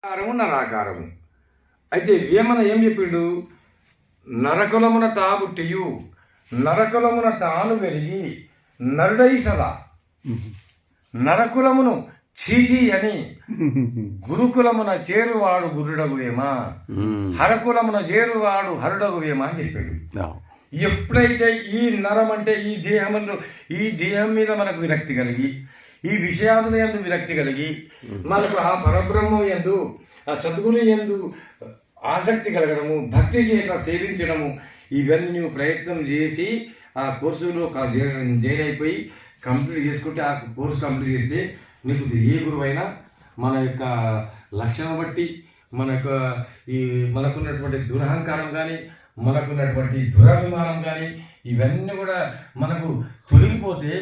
ఆకారము నరాకారము. అయితే వేమన ఏం చెప్పిండు? నరకులమున తాబుట్టియు నరకులమున తాను పెరిగి నరుడై సదా నరకులమును చీచి అని గురుకులమున చేరువాడు గురుడగువేమా, హరకులమున చేరువాడు హరుడగువేమా అని చెప్పాడు. ఎప్పుడైతే ఈ నరం అంటే ఈ దేహంలో ఈ దేహం మీద మనకు విరక్తి కలిగి, ఈ విషయాదుల యందు విరక్తి కలిగి, మనకు ఆ పరబ్రహ్మం యందు ఆ సద్గురు యందు ఆసక్తి కలగడము, భక్తి చేత సేవించడము, ఇవన్నీ నువ్వు ప్రయత్నం చేసి ఆ కోర్సులో జాయిన్ అయిపోయి కంప్లీట్ చేసుకుంటే, ఆ కోర్సు కంప్లీట్ చేస్తే నీకు ఏ గురువు అయినా మన యొక్క లక్షణం బట్టి మన యొక్క ఈ మనకున్నటువంటి దురహంకారం కానీ, మనకున్నటువంటి దురభిమానం కానీ, ఇవన్నీ కూడా మనకు తొలగిపోతే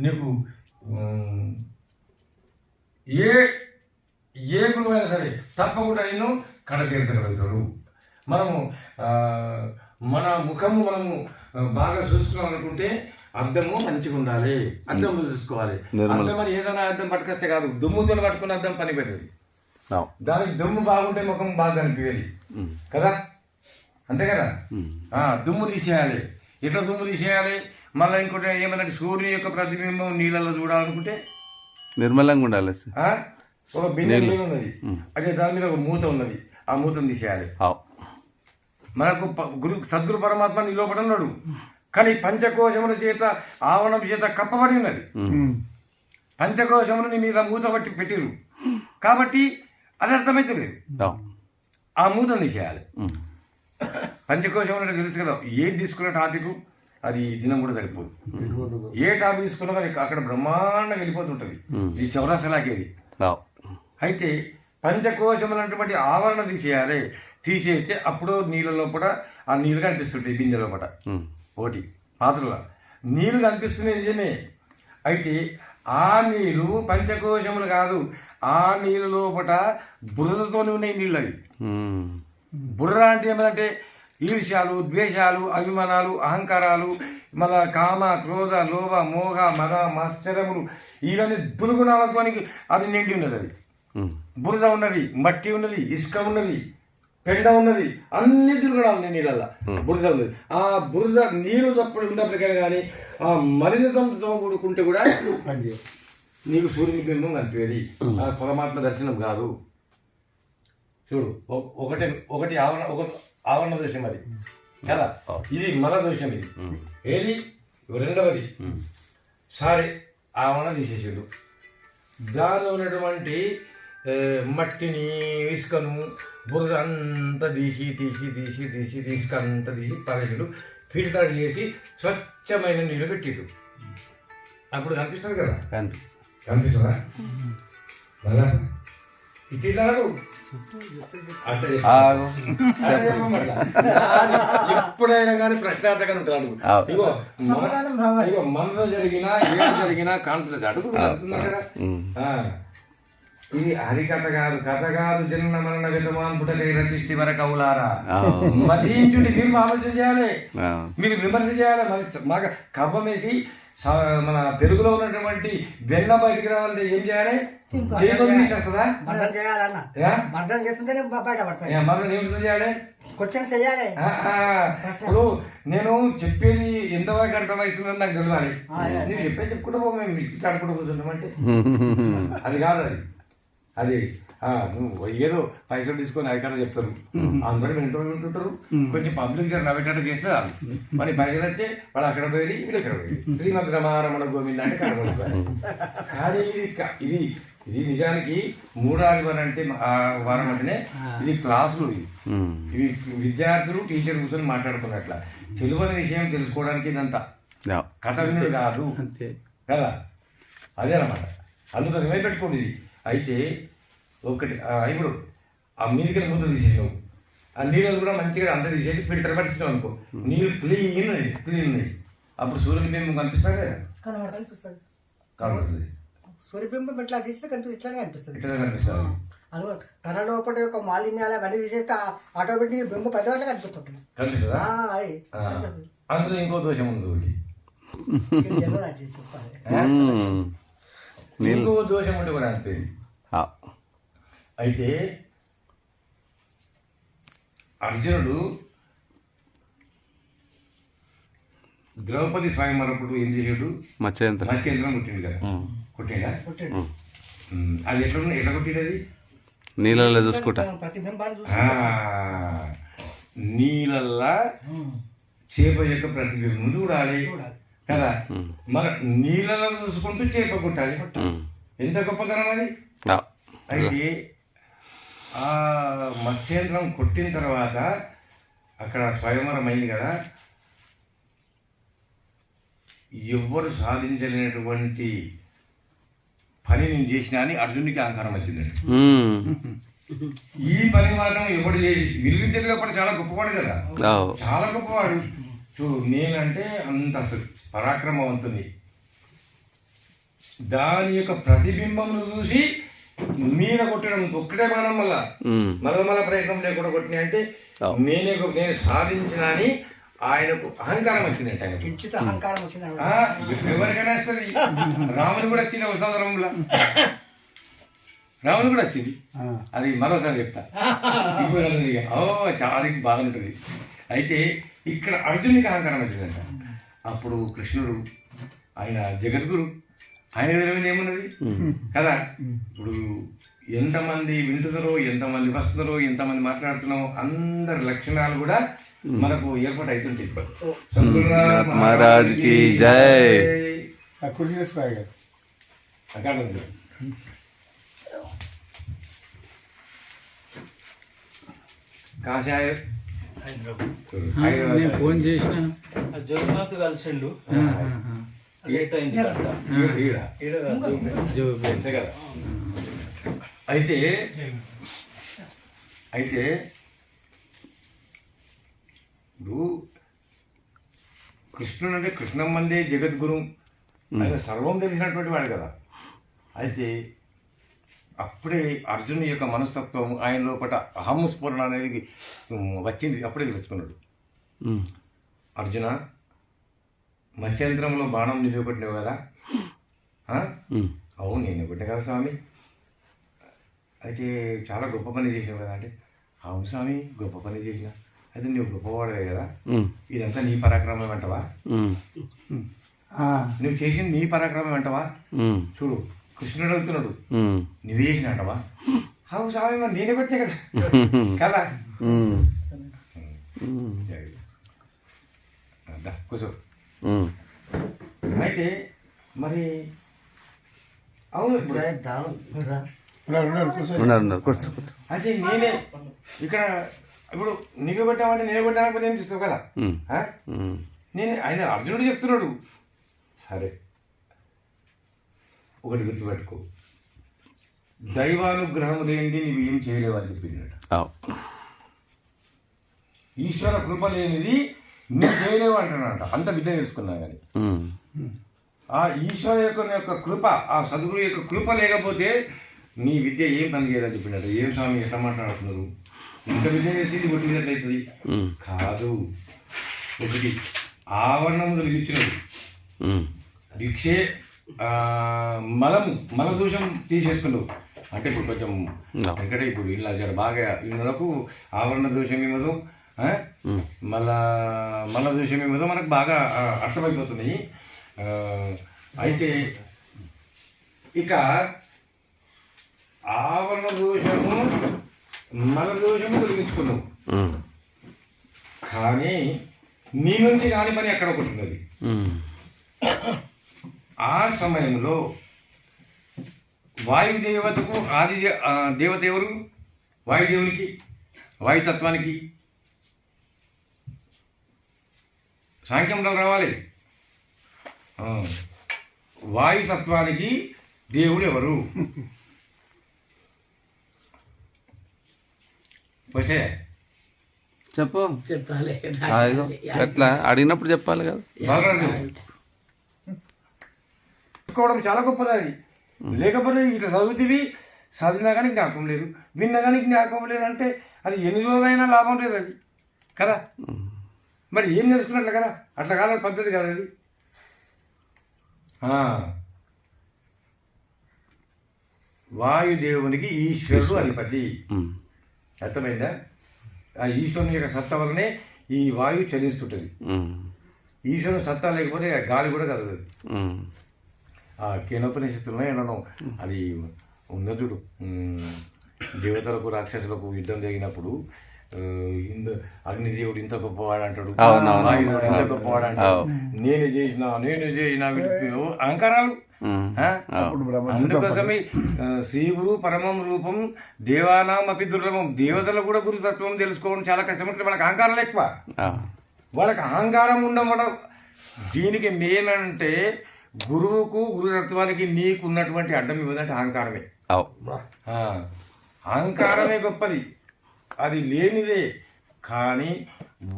నీకు ఏ గురువు అయినా సరే తప్పకుండా నేను కడచేర్చగలుగుతాడు. మనము మన ముఖము మనము బాగా చూసుకోవాలనుకుంటే అద్దము మంచిగా ఉండాలి, అద్దంలో చూసుకోవాలి. అద్దం అని ఏదైనా అద్దం పట్టుకొస్తే కాదు, దుమ్ముతో పట్టుకున్న అద్దం పని పెట్టేది. దానికి దుమ్ము బాగుంటే ముఖం బాగా అనిపించేది కదా, అంతే కదా. దుమ్ము తీసేయాలి. ఎట్లా దుమ్ము తీసేయాలి? మళ్ళీ ఇంకోటి ఏమన్నా సూర్యుని యొక్క ప్రతిబింబం నీళ్ళలో చూడాలనుకుంటే నిర్మలంగా ఉండాలి. ఒక బిన్నె నీళ్ళు ఉన్నది, అదే దాని మీద ఒక మూత ఉన్నది, ఆ మూతను తీసేయాలి. మనకు సద్గురు పరమాత్మ నీ లోపల ఉన్నాడు, కానీ పంచకోశముల చేత ఆవరణం చేత కప్పబడి ఉన్నది. పంచకోశములు నీ మీద మూత పట్టి పెట్టిరు కాబట్టి అది అర్థమవుతలేదు. ఆ మూతను తీసేయాలి. పంచకోశములు తెలుసు కదా, ఏది తీసుకున్న టాపిక్ అది దినం కూడా సరిపోదు. ఏ టాపిక్ తీసుకున్నా కానీ అక్కడ బ్రహ్మాండంగా వెళ్ళిపోతుంటది. ఇది చౌరాసలాకేది. అయితే పంచకోశములైనటువంటి ఆవరణ తీసేయాలి. తీసేస్తే అప్పుడు నీళ్ళ లోపల ఆ నీళ్ళు కనిపిస్తుంటాయి. బిందె లోపల ఒకటి పాత్రలో నీళ్ళు కనిపిస్తున్నాయి నిజమే. అయితే ఆ నీళ్ళు పంచకోశములు కాదు, ఆ నీళ్ళ లోపల బురదతోనే ఉన్నాయి నీళ్ళు. అవి బుర్ర అంటే ఏమంటే ఈర్ష్యాలు, ద్వేషాలు, అభిమానాలు, అహంకారాలు, మన కామ, క్రోధ, లోభ, మోహ, మద, మాశ్చర్యములు, ఇవన్నీ దుర్గుణాలతో అది నిండి ఉన్నది. అది బురద ఉన్నది, మట్టి ఉన్నది, ఇసుక ఉన్నది, పెండ ఉన్నది, అన్ని దుర్గుణాలు నీళ్ళ బురద ఉన్నది. ఆ బురద నీరు తప్పుడు ఉన్నప్పటికైనా కానీ ఆ మలినతంతో కూడుకుంటే కూడా నీకు సూర్యుని బింబం కనిపేది. ఆ పరమాత్మ దర్శనం కాదు. చూడు, ఒకటి ఆవరణ దోషం అది కదా, ఇది మన దోషం. ఇది ఏది రెండవది సారీ ఆవరణ తీసేసాడు. దానిలో ఉన్నటువంటి మట్టిని, ఇసుకను, బురద అంతా తీసి ఇసుక అంతా తీసి పరేసాడు. ఫిల్టర్ చేసి స్వచ్ఛమైన నీళ్ళు పెట్టిడు. అప్పుడు కనిపిస్తుంది కదా, కనిపిస్తుందా? ఇట్లా ఎప్పుడైనా కానీ ప్రశ్నార్థకం ఉంటాడు. ఇగో మనలో జరిగినా ఏం జరిగినా కాన్ఫిడెన్స్ అడుగు అంటున్నారు కదా. ఇది హరికథ కాదు, కథ కాదు. జన్మ మరణ విధమాన్ పుటకై రచిష్టి వరకు అవులారా మధించుడి. మీరు ఆలోచన చేయాలి, మీరు విమర్శ చేయాలి. మాకు కవ్వం వేసి మన పెరుగులో ఉన్నటువంటి వెన్న బయటికి రావాలంటే ఏం చేయాలి? ఇప్పుడు నేను చెప్పేది ఎంతవరకు అర్థమవుతుందని నాకు తెలియాలి. నేను చెప్పేది చెప్పుకుంటా పో, మేము ఇట్లా ఆడుకుంటూ కూర్చుంటామంటే అది కాదు. అది నువ్వు ఏదో పైసలు తీసుకొని అధికారులు చెప్తారు, అందరూ వింటుంటారు. కొంచెం పబ్లిక్ నవ్వేటట్టు చేస్తే చాలు. మరి పైసలు వచ్చే వాడు అక్కడ పోయి ఇక్కడ ఇక్కడ పోయి శ్రీమద్ రమారమణ గోవింద అంటే కనబడుతుంది. కానీ ఇది ఇది నిజానికి మూడాది అంటే వారం అంటేనే ఇది క్లాసులు. ఇవి విద్యార్థులు టీచర్ కూర్చొని మాట్లాడుకున్నట్ల తెలియని విషయం తెలుసుకోవడానికి ఇదంతా కథ వినుడు కాదు కదా. అదేనమాట, అందుకోసమే పెట్టుకోండి ఇది. అయితే ఒకటి ఇప్పుడు ఆ మీదికి మూత తీసేసావు, ఆ నీళ్ళు కూడా మంచిగా అంత తీసేసి ఫిల్టర్ పట్టించినావు అనుకో, నీళ్ళు క్లీన్ ఉన్నాయి. అప్పుడు సూర్యుని బింబం కనిపిస్తుంది కదా, కనబడుతుంది. సూర్యబింబం ఇట్లా తీస్తే ఇట్లానే కనిపిస్తుంది. ఇట్లా కనిపిస్తుంది. తన లోపల యొక్క మాలిన్యాలు అవన్నీ తీసేస్తే ఆటోమేటిక్ బింబం పెద్దవాళ్ళే కనిపిస్తుంటుంది. కనిపిస్తుందా? అందులో ఇంకో దోషం ఉంది ఒకటి. ఇంకో దోషం ఉంటే కూడా అనిపోయింది. అయితే అర్జునుడు ద్రౌపది స్వయంవరప్పుడు ఏం చేశాడు? మత్స్యంత్రం మత్స్యంత్రం కొట్టిండు కదా, కొట్టిండా? పుట్టాడు. అది ఎట్లా కొట్టిండు? అది నీళ్ళలో చూసుకుంటా ప్రతిబింబాన్ని చూసి నీళ్ళల్లా చేప యొక్క ప్రతిబింబం చూడాలి చూడాలి. కదా. మరి నీళ్ళలో చూసుకుంటూ చేప కొట్టాలి. ఎంత గొప్పతనం అది. అయితే ఆ మత్స్యంత్రం కొట్టిన తర్వాత అక్కడ స్వయంవరం అయింది కదా, ఎవ్వరు సాధించలేనటువంటి పని నేను చేసినా అని అర్జునుడికి అహంకారం వచ్చిందండి. ఈ పని మాత్రం ఎవడు చేసి విలువిద్యలో కూడా చాలా గొప్పవాడు కదా, చాలా గొప్పవాడు. నేనంటే అంత అసలు పరాక్రమవంతుని. దాని యొక్క ప్రతిబింబం చూసి మీద కొట్టడం ఒక్కటే బాణం మళ్ళా ప్రయత్నం లేకుండా కొట్టినా అంటే నేను సాధించిన అని ఆయనకు అహంకారం వచ్చిందంట. ఆయన కించిత్ అహంకారం వచ్చింది. ఎవరికైనా వస్తుంది. రాముని కూడా వచ్చింది ఒక సంవత్సరంలో, రాముని కూడా వచ్చింది. అది మరోసారి చెప్తా. ఇప్పుడు చాలా బాగుంటుంది. అయితే ఇక్కడ అర్జునుడికి అహంకారం వచ్చిందంట. అప్పుడు కృష్ణుడు ఆయన జగద్గురు, ఆయన విలువైన ఏమున్నది కదా. ఇప్పుడు ఎంతమంది వింటున్నారో, ఎంతమంది వస్తున్నారో, ఎంతమంది మాట్లాడుతున్నారో అందరి లక్షణాలు కూడా మనకు ఏర్పాటు అవుతుంటాయి. మహారాజ్కి జై. అక్కడ ఉంది. కాషాయ నేను ఫోన్ చేసిన జగన్నాథ్ కలిసిండు. కదా. అయితే అయితే ఇప్పుడు కృష్ణుడు అంటే కృష్ణమ్మందే జగద్గురు, ఆయన సర్వం తెలిసినటువంటి వాడు కదా. అయితే అప్పుడే అర్జునుడి యొక్క మనస్తత్వం ఆయన లోపల అహం స్ఫురణ అనేది వచ్చింది. అప్పుడే తెలుసుకున్నాడు. అర్జున, మత్స్యంత్రంలో బాణం నిలబెట్టినావు కదా. అవును, నేను కొట్టిన కదా స్వామి. అయితే చాలా గొప్ప పని చేసినావు కదా. అంటే అవును స్వామి, గొప్ప పని చేసిన. అయితే నువ్వు గొప్పవాడే కదా, ఇదంతా నీ పరాక్రమం అంటవా? నువ్వు చేసింది నీ పరాక్రమం అంటవా? చూడు, కృష్ణుడు అడుగుతున్నాడు, నువ్వు చేసిన అంటవా? అవును స్వామి, మరి నేనే కొట్టినా కదా కదా. కూర్చో. అయితే మరి అవును, అయితే నేనే ఇక్కడ ఇప్పుడు నీకు కొట్టామంటే నేనే కొట్టామంటే నేను చూస్తావు కదా. నేను ఆయన అర్జునుడు చెప్తున్నాడు. సరే, ఒకటి గుర్తుపెట్టుకో, దైవానుగ్రహం లేనిది నువ్వు ఏం చేయలేవు అని చెప్పింది. ఈశ్వర కృప లేనిది నువ్వు చేయలేవు అంటున్నాడంట. అంత విద్య నేర్చుకున్నా కానీ ఆ ఈశ్వర యొక్క కృప, ఆ సద్గురు యొక్క కృప లేకపోతే నీ విద్య ఏం పని చేయదని చెప్పిండట. ఏం స్వామి ఎట్లా మాట్లాడుతున్నారు, ఇంత విద్య చేసి కొట్టినట్లయితుంది కాదు. ఒకటి ఆవరణము తొలగించినది, దీక్షే మలదోషం తీసేసుకున్నావు. అంటే ఇప్పుడు కొంచెం ఎందుకంటే ఇప్పుడు ఇలా జర బాగా ఇళ్ళకు ఆవరణ దోషం ఏమదో మల దోషం ఏమదో మనకు బాగా అర్థమైపోతున్నాయి. అయితే ఇక ఆవరణ దోషము మల దోషము తొలగించుకున్నావు, కానీ నీ నుంచి కాని పని ఎక్కడ ఒకటి ఉన్నది. ఆ సమయంలో వాయుదేవతకు ఆది దేవత ఎవరు? వాయుదేవునికి, వాయుతత్వానికి సాంఖ్యంలో రావాలి. వాయుతత్వానికి దేవుడు ఎవరు? పోసే చెప్పు. చెప్పాలి. ఎట్లా అడిగినప్పుడు చెప్పాలి కదా. చెప్పుకోవడం చాలా గొప్పది. అది లేకపోతే ఇట్లా చదువుతీవి, చదివినా కానీ జ్ఞాపకం లేదు, విన్నా కానీ జ్ఞాపకం లేదు అంటే అది ఎన్ని రోజులైనా లాభం లేదు అది కదా. మరి ఏం నేర్చుకున్నట్లు కదా, అట్లా కాదు పద్ధతి కాదు అది. వాయుదేవునికి ఈశ్వరుడు అధిపతి. ఉమ్. అర్థమైందా? ఆ ఈశ్వరుని యొక్క సత్తా వల్లనే ఈ వాయువు చలిస్తుంటుంది. ఉమ్. ఈశ్వరుని సత్తా లేకపోతే ఆ గాలి కూడా కదలదు. ఉమ్. ఆ కేనోపనిషత్తులో ఏమన్నా అది ఉన్నదుడు దేవతలకు రాక్షసులకు యుద్ధం జరిగినప్పుడు అగ్నిదేవుడు ఇంత గొప్పవాడు అంటాడు, అవునవును. వాయుదేవుడు ఇంత గొప్పవాడు అంటాడు, నేను చేసిన అహంకారాలు. అందుకోసమే శ్రీగురు పరమం రూపం దేవానాం అపి దుర్లభం. దేవతలు కూడా గురుతత్వం తెలుసుకోవడం చాలా కష్టం. వాళ్ళకి అహంకారాలు ఎక్కువ. వాళ్ళకి అహంకారం ఉండడం దీనికి మెయిన్ అంటే గురువుకు గురుతత్వానికి నీకు ఉన్నటువంటి అడ్డం ఏమిటంటే అహంకారమే. అహంకారమే గొప్పది, అది లేనిదే. కానీ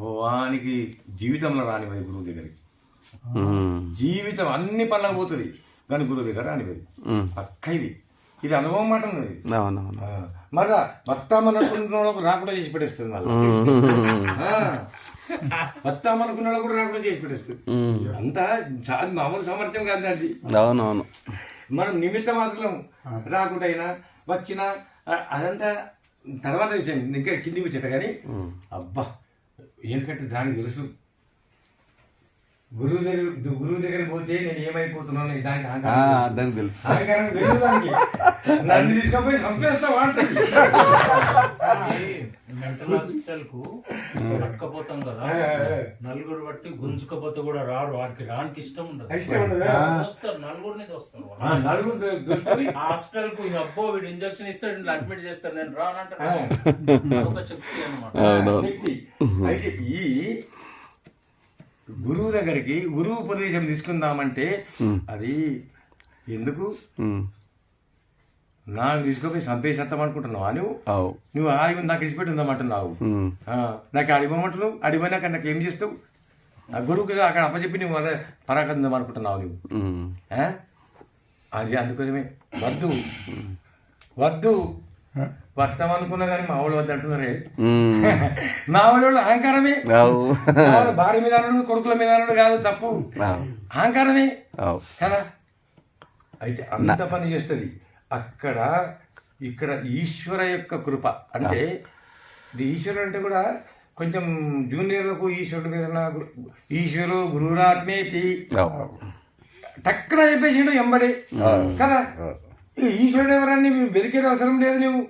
వానికి జీవితంలో రానివ్వదు గురువు దగ్గరికి. జీవితం అన్ని పనులకు పోతుంది కానీ గురువు దగ్గర రానివ్వదు. పక్క ఇది అనుభవం మాట ఉన్నది. మళ్ళా వస్తామనుకున్న వాళ్ళకు రాకుండా చేసి పెట్టేస్తుంది. మళ్ళీ వస్తామనుకున్న కూడా రాకుండా చేసి పెట్టేస్తుంది. అంతా చాలా మామూలు సామర్థ్యం కాదు అది. అవునవును. మనం నిమిత్త మాత్రం రాకుండా అయినా వచ్చినా అదంతా తర్వాత విషయం. ఇంకా కిందికి వచ్చేట కానీ అబ్బా ఏంటంటే దానికి తెలుసు. గురువు దగ్గర పోతే నేను ఏమైపోతున్నాను దానికి దానికి తెలుసు. అహంకారం దానికి నన్ను తీసుకపోయి చంపేస్తా వాడుతుంది. మెంటల్ హాస్పిటల్ కు పట్టుకపోతాం కదా, నలుగురు బట్టి గుంజుకపోతే కూడా రారు. వాడికి రానికి ఇష్టం ఉండదు. వస్తారు నలుగురిని వస్తారు. హాస్పిటల్ కు అబ్బో వీడు ఇంజక్షన్ ఇస్తాడు, అడ్మిట్ చేస్తాడు, నేను రానంటే ఒక శక్తి అన్నమాట. శక్తి. అయితే ఈ గురువు దగ్గరికి గురువు ఉపదేశం తీసుకుందామంటే అది ఎందుకు నాకు తీసుకుపోయి చంపేసేద్దాం అనుకుంటున్నావా నువ్వు ఆగి నాకు ఇచ్చిపెట్టి ఉందామంటున్నావు. నాకు అడిపోమంటున్నావు, అడిపోయినాక నాకు ఏం చేస్తావు? ఆ గురువుకి అక్కడ అప్పచెప్పి నువ్వు అదే పరాకందాం అనుకుంటున్నావు నువ్వు. అది అందుకోసమే వద్దు వద్దు వద్దామనుకున్నా కానీ మా వాళ్ళు వద్ద అంటున్నారే. మా వాళ్ళు అహంకారమే. భార్య మీద అన్నాడు, కొడుకుల మీద అన్నాడు కాదు, తప్పు అహంకారమే కదా. అయితే అంత పని చేస్తుంది అక్కడ. ఇక్కడ ఈశ్వర యొక్క కృప అంటే ఇది ఈశ్వరుడు అంటే కూడా కొంచెం జూనియర్లకు ఈశ్వరుడు ఏదైనా ఈశ్వరు గురురాత్మేతి టక్కున చెప్పేసిండు ఎంబడే కదా. ఈశ్వరుడు ఎవరని నువ్వు వెతికేది అవసరం లేదు. నువ్వు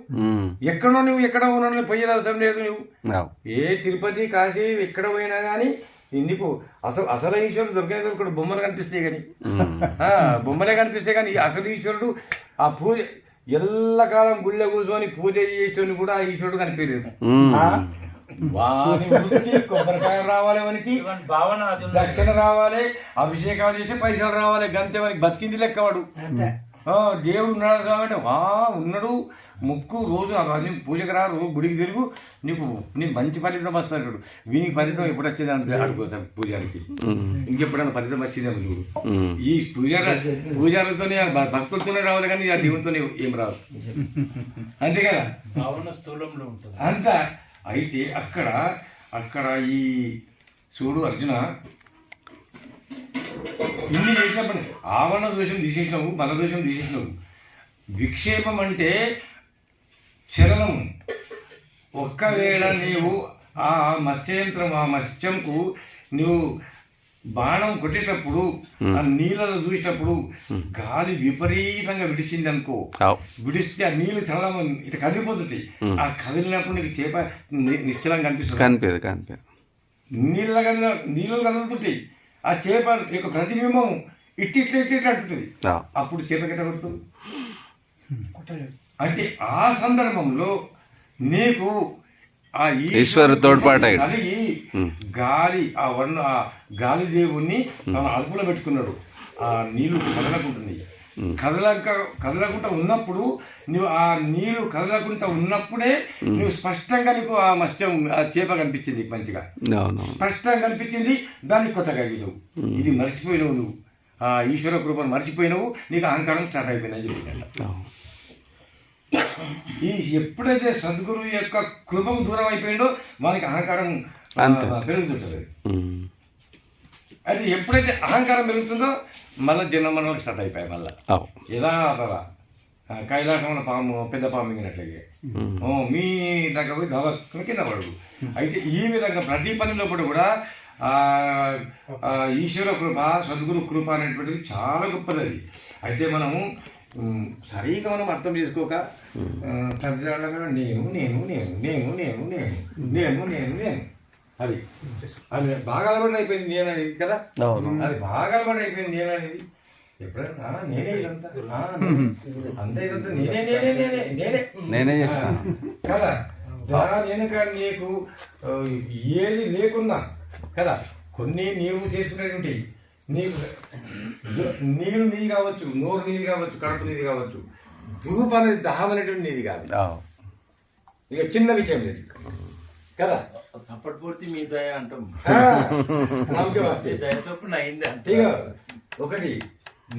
ఎక్కడో నువ్వు ఎక్కడ ఉన్నా పోయేది అవసరం లేదు. నువ్వు ఏ తిరుపతి కాశీ ఎక్కడ పోయినా కానీ నీకు అసలు ఈశ్వరుడు దొరికేది దొరకడు. బొమ్మలు కనిపిస్తాయి కానీ బొమ్మలే కనిపిస్తాయి కానీ అసలు ఈశ్వరుడు ఆ పూజ ఎల్లకాలం గుళ్ళ కూర్చొని పూజ చేసేటోని కూడా ఆ ఈశ్వరుడు కనిపించలేదు. కొబ్బరికాయలు రావాలి, మనకి దక్షిణ రావాలి, అభిషేకాలు చేసి పైసలు రావాలి, గంతే మనకి బతికింది లెక్కవాడు. దేవుడు ఉన్నాడు కాబట్టి ఉన్నాడు ముక్కు రోజు అన్ని పూజకు రా, రోజు గుడికి తిరుగు, నీకు మంచి ఫలితం వస్తాడు. వీనికి ఫలితం ఎప్పుడు వచ్చేది అంటే అడుగుతాను పూజారికి. ఇంకెప్పుడైనా ఫలితం వచ్చేదేమో చూడు. ఈ పూజారులతోనే భక్తులతోనే రావాలి కానీ ఆ దేవుడితోనే ఏం రాదు. అంతే కదా, స్థూలంలో ఉంటుంది అంతా. అయితే అక్కడ ఈ చూడు అర్జున, ఇన్ని చేసినప్పుడు ఆవరణ దోషం తీసేసినావు, బల దోషం తీసేసినావు. విక్షేపం అంటే చలనం. ఒక్కవేళ నీవు ఆ మత్స్యంకు నువ్వు బాణం కొట్టేటప్పుడు ఆ నీళ్ళలో చూసేటప్పుడు గాలి విపరీతంగా విడిచింది అనుకో, విడిస్తే ఆ నీళ్లు చలనం ఇట్లా కదిలిపోతుంటాయి. ఆ కదిలినప్పుడు నీకు చేప నిశ్చలంగా కనిపిస్తుంది. నీళ్ళు కదులుతుంటాయి. ఆ చేప యొక్క ప్రతిబింబం ఇట్లా అంటుంది. అప్పుడు చేప గిట్ట కొడుతుంది. అంటే ఆ సందర్భంలో నీకు ఆ ఈశ్వరు తోడ్పాటు కలిగి గాలి ఆ గాలి దేవుణ్ణి తన అదుపులో పెట్టుకున్నాడు. ఆ నీళ్లు కదలకుంటుంది. కదలకుండా ఉన్నప్పుడు నువ్వు ఆ నీళ్లు కదలకుండా ఉన్నప్పుడే నువ్వు స్పష్టంగా నీకు ఆ మత్స్యం ఆ చేప కనిపించింది. మంచిగా స్పష్టంగా కనిపించింది. దాన్ని కొట్టగలిగినావు. ఇది మర్చిపోయినావు. నువ్వు ఆ ఈశ్వర కృపను మర్చిపోయినావు. నీకు అహంకారం స్టార్ట్ అయిపోయిందని చెప్పి ఎప్పుడైతే సద్గురువు యొక్క కృపకు దూరం అయిపోయిందో మనకి అహంకారం పెరుగుతుంటుంది. అయితే ఎప్పుడైతే అహంకారం పెరుగుతుందో మళ్ళీ జన్మమరణం స్టార్ట్ అయిపోయాయి. మళ్ళీ యథాతథ కైలాసంలో పాము పెద్ద పాము మింగినట్లయితే మీ దగ్గర పోయి గవర్న కింద పడు. అయితే ఈ విధంగా ప్రతి పనిలో కూడా ఈశ్వర కృప సద్గురు కృప అనేటువంటిది చాలా గొప్పది. అది అయితే మనము సరిగా మనం అర్థం చేసుకోక తల్లిదండ్రులుగా నేను నేను నేను నేను నేను నేను నేను నేను నేను అది అది బాగా అలవాటు అయిపోయింది నేను అనేది కదా. అది బాగా అలవాటు అయిపోయింది నేను అనేది. ఎప్పుడైనా నేనే ఇదంతా అంతే ఇదంతా నేనే నేనే నేనే నేనే నేనే చేస్తాను కదా. నేను కానీ నీకు ఏది లేకున్నా కదా, కొన్ని నీవు చేసుకునేటువంటి నీకు నీళ్ళు నీది కావచ్చు, నోరు నీది కావచ్చు, కడుపు నీది కావచ్చు, ధూప అనేది దహం అనేటువంటి నీది కాదు. ఇక చిన్న విషయం లేదు కదా. అప్పటి పూర్తి మీ దయ అంటాం. నమ్మకం వస్తే దయ చొప్పున అయింది అంటే ఇక ఒకటి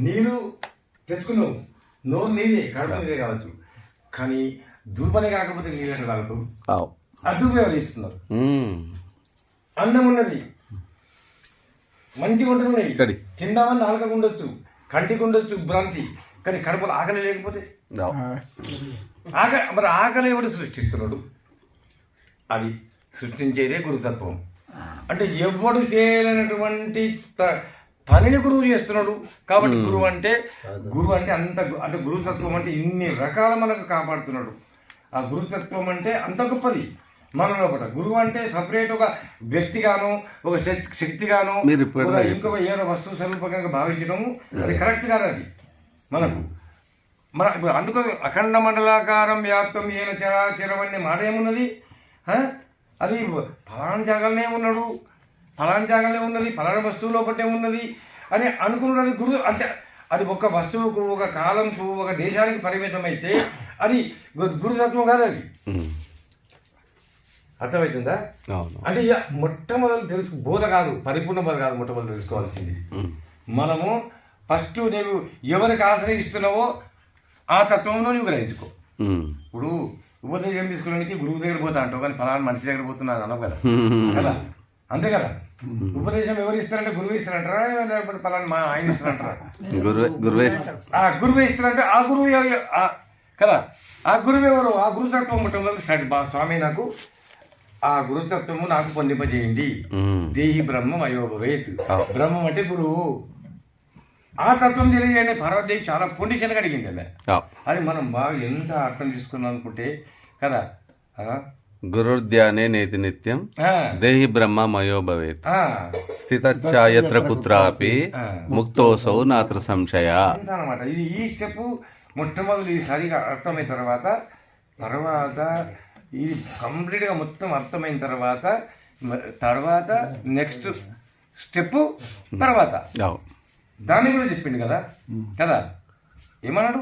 నీళ్ళు తెచ్చుకున్నావు, నోరు నీదే, కడుపు నీదే కావచ్చు, కానీ ధూపనే కాకపోతే నీళ్ళు ఎట్లా తాగుతావు? ఆ ధూపం ఎవరు ఇస్తున్నారు? అన్నం ఉన్నది, మంచి వంటలు ఉన్నాయి, తిందామని నాలుకకు ఉండొచ్చు, కంటికి ఉండొచ్చు భ్రాంతి, కానీ కడుపులో ఆకలి లేకపోతే మరి ఆకలి ఎవడు సృష్టిస్తున్నాడు? అది సృష్టించేదే గురుతత్వం. అంటే ఎవడు చేయలేనటువంటి పనిని గురువు చేస్తున్నాడు కాబట్టి గురువు అంటే అంత అంటే గురుతత్వం అంటే ఇన్ని రకాల మనకు కాపాడుతున్నాడు. ఆ గురుతత్వం అంటే అంత గొప్పది మన లోపల. గురువు అంటే సపరేట్ ఒక వ్యక్తిగాను, ఒక శక్తిగాను, ఇంకొక ఏదో వస్తువు స్వరూపంగా భావించడము అది కరెక్ట్ కాదు. అది మనకు అందుకు అఖండ మండలాకారం వ్యాప్తం ఏన చరాచరం అనే మాట ఏమున్నది? అది ఫలానా జాగాలనే ఉన్నాడు, ఫలానా జాగాలనే ఉన్నది, ఫలానా వస్తువు లోపటే ఉన్నది అని అనుకున్నది గురువు. అంటే అది ఒక వస్తువుకు, ఒక కాలంకు, ఒక దేశానికి పరిమితం అయితే అది గురుతత్వం కాదు. అది అర్థమవుతుందా? అంటే ఇక మొట్టమొదటి బోధ కాదు, పరిపూర్ణ బోధ కాదు. మొట్టమొదటి తెలుసుకోవాల్సింది మనము ఫస్ట్ నీవు ఎవరికి ఆశ్రయిస్తున్నావో ఆ తత్వంలో నువ్వు గ్రహించుకో. ఇప్పుడు ఉపదేశం తీసుకోవడానికి గురువు దగ్గర పోతా అంటావు, కానీ ఫలానా మనిషి దగ్గర పోతున్నాను అనవు కదా కదా అంతే కదా. ఉపదేశం ఎవరు ఇస్తారంటే గురువు ఇస్తారంటారా, లేకపోతే ఫలానా ఆయన ఇస్తారంటారా? గురువే ఇస్తారంటే ఆ గురువు కదా. ఆ గురువు ఎవరు? ఆ గురుతత్వం మొట్టమొదటి స్టార్ట్. స్వామి నాకు ఆ గురుతత్వము నాకు పొందింపజేయండి. దేహి బ్రహ్మం అయోభవేత్. బ్రహ్మం అంటే గురువు. ఆ తత్వం తెలియజేయండి. పార్వతీదేవి చాలా పొండిషన్గా అడిగింది అలా. అది మనం బాగా ఎంత అర్థం చేసుకున్నాం అనుకుంటే కదా. గురుర్ధ్యానే నేతి నిత్యం దేహి బ్రహ్మ మయో భవేత్ స్థితచ్చయత్ర కుత్రాపి ముక్తోసౌ నాత్ర సంశయ అనమాట. ఇది ఈ స్టెప్ మొట్టమొదటి సరిగా అర్థమైన తర్వాత ఇది కంప్లీట్గా మొత్తం అర్థమైన తర్వాత నెక్స్ట్ స్టెప్ తర్వాత దాన్ని కూడా చెప్పిండు కదా కదా. ఏమన్నాడు?